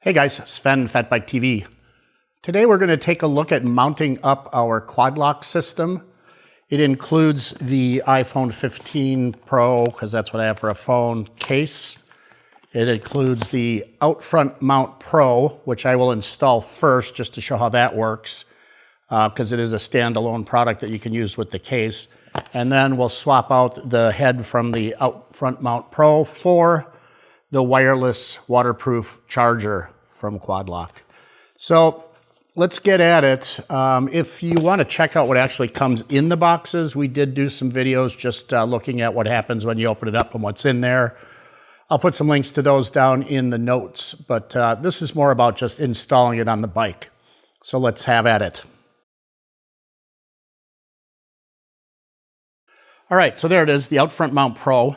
Hey guys, Sven, Fat Bike TV. Today we're going to take a look at mounting up our quad lock system. It includes the iPhone 15 Pro, because that's what I have for a phone, case. It includes the Outfront Mount Pro, which I will install first just to show how that works, because it is a standalone product that you can use with the case. And then we'll swap out the head from the Outfront Mount Pro for the wireless waterproof charger from Quad Lock. So let's get at it. If you want to check out what actually comes in the boxes, we did do some videos just looking at what happens when you open it up and what's in there. I'll put some links to those down in the notes, but this is more about just installing it on the bike. So let's have at it. All right, so there it is, the Outfront Mount Pro,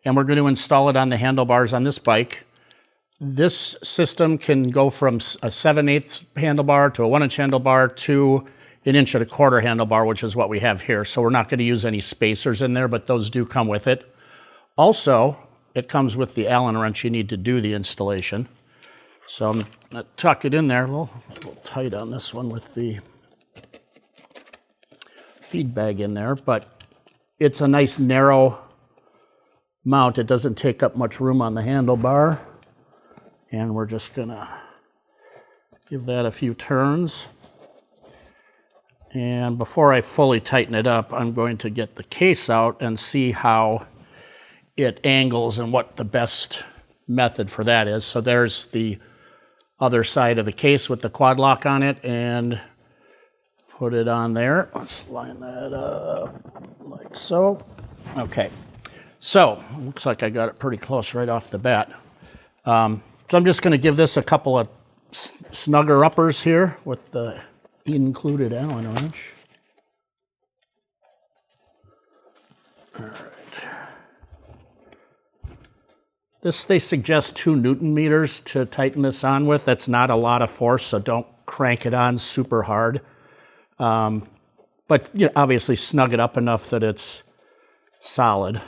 and we're going to install it on the handlebars on this bike. This system can go from a 7/8 handlebar to a 1-inch handlebar to an 1.25 inch handlebar, which is what we have here. So we're not going to use any spacers in there, but those do come with it. Also, it comes with the Allen wrench you need to do the installation. So I'm going to tuck it in there. A little tight on this one with the feed bag in there, but it's a nice narrow mount. It doesn't take up much room on the handlebar. And we're just gonna give that a few turns. And before I fully tighten it up, I'm going to get the case out and see how it angles and what the best method for that is. So there's the other side of the case with the quad lock on it, and put it on there. Let's line that up like so. Okay, so looks like I got it pretty close right off the bat. So I'm just going to give this a couple of snugger uppers here with the included Allen wrench. All right. They suggest 2 Newton meters to tighten this on with. That's not a lot of force, so don't crank it on super hard. But you know, obviously snug it up enough that it's solid.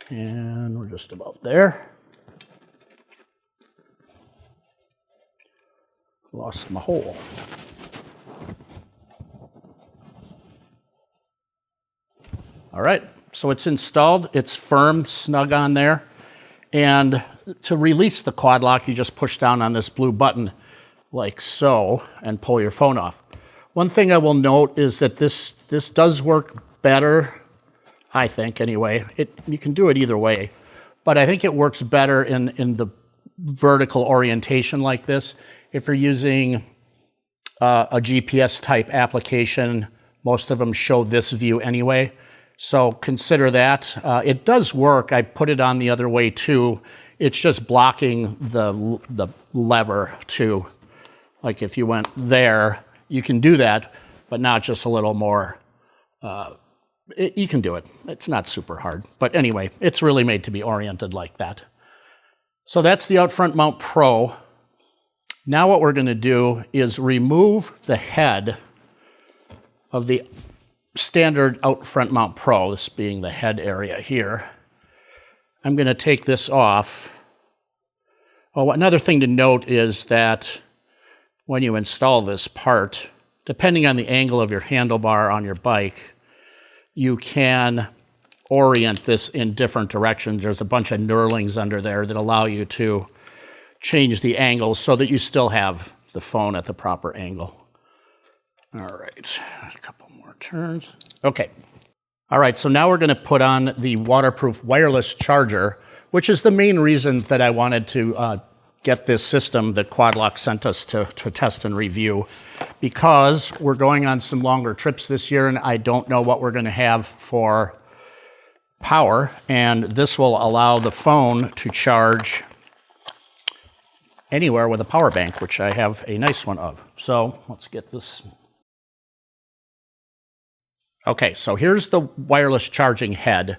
And we're just about there. Lost my hole. All right, so it's installed. It's firm, snug on there. And to release the quad lock, you just push down on this blue button like so and pull your phone off. One thing I will note is that this does work better, I think anyway. You can do it either way, but I think it works better in the vertical orientation like this. If you're using a GPS type application, most of them show this view anyway. So consider that. It does work. I put it on the other way too. It's just blocking the lever too. Like if you went there, you can do that, but not just a little more. You can do it. It's not super hard. But anyway, it's really made to be oriented like that. So that's the Outfront Mount Pro. Now what we're going to do is remove the head of the standard Outfront Mount Pro, this being the head area here. I'm going to take this off. Oh, another thing to note is that when you install this part, depending on the angle of your handlebar on your bike, you can orient this in different directions. There's a bunch of knurlings under there that allow you to change the angles so that you still have the phone at the proper angle. All right, a couple more turns. Okay. All right, so now we're going to put on the waterproof wireless charger, which is the main reason that I wanted to get this system that Quad Lock sent us to test and review, because we're going on some longer trips this year and I don't know what we're going to have for power, and this will allow the phone to charge anywhere with a power bank, which I have a nice one of. So let's get this. Okay, so here's the wireless charging head,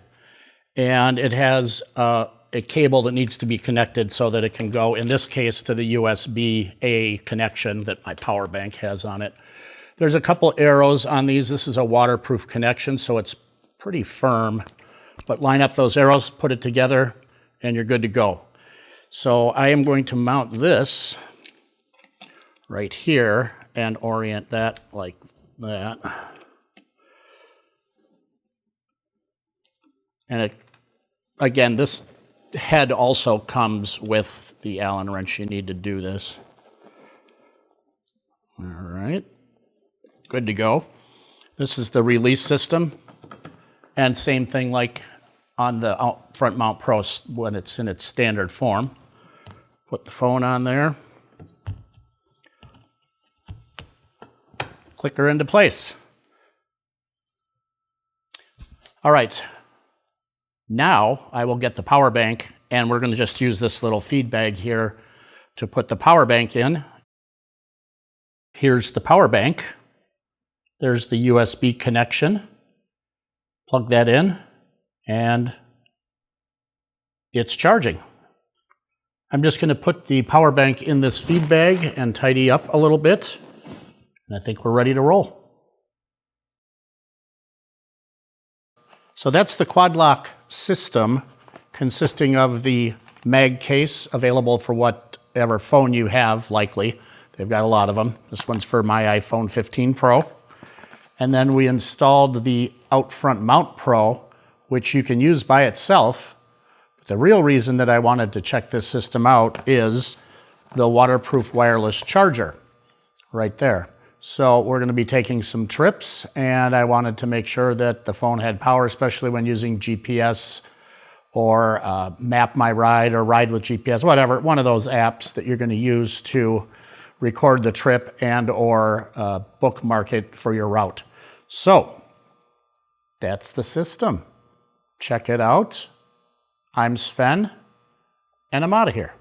and it has a cable that needs to be connected so that it can go, in this case, to the USB-A connection that my power bank has on it. There's a couple arrows on these. This is a waterproof connection, so it's pretty firm. But line up those arrows, put it together, and you're good to go. So I am going to mount this right here and orient that like that. And again, this head also comes with the Allen wrench you need to do this. All right, good to go. This is the release system, and same thing like on the Front Mount Pro when it's in its standard form. Put the phone on there, click her into place. All right, now I will get the power bank, and we're going to just use this little feed bag here to put the power bank in. Here's the power bank. There's the USB connection. Plug that in, and it's charging. I'm just going to put the power bank in this feed bag and tidy up a little bit, and I think we're ready to roll. So that's the Quad-Lock system, consisting of the mag case available for whatever phone you have, likely. They've got a lot of them. This one's for my iPhone 15 Pro. And then we installed the Out-Front Mount Pro, which you can use by itself. But the real reason that I wanted to check this system out is the waterproof wireless charger right there. So we're going to be taking some trips, and I wanted to make sure that the phone had power, especially when using GPS or Map My Ride or Ride with GPS, whatever, one of those apps that you're going to use to record the trip and or bookmark it for your route. So that's the system. Check it out. I'm Sven, and I'm out of here.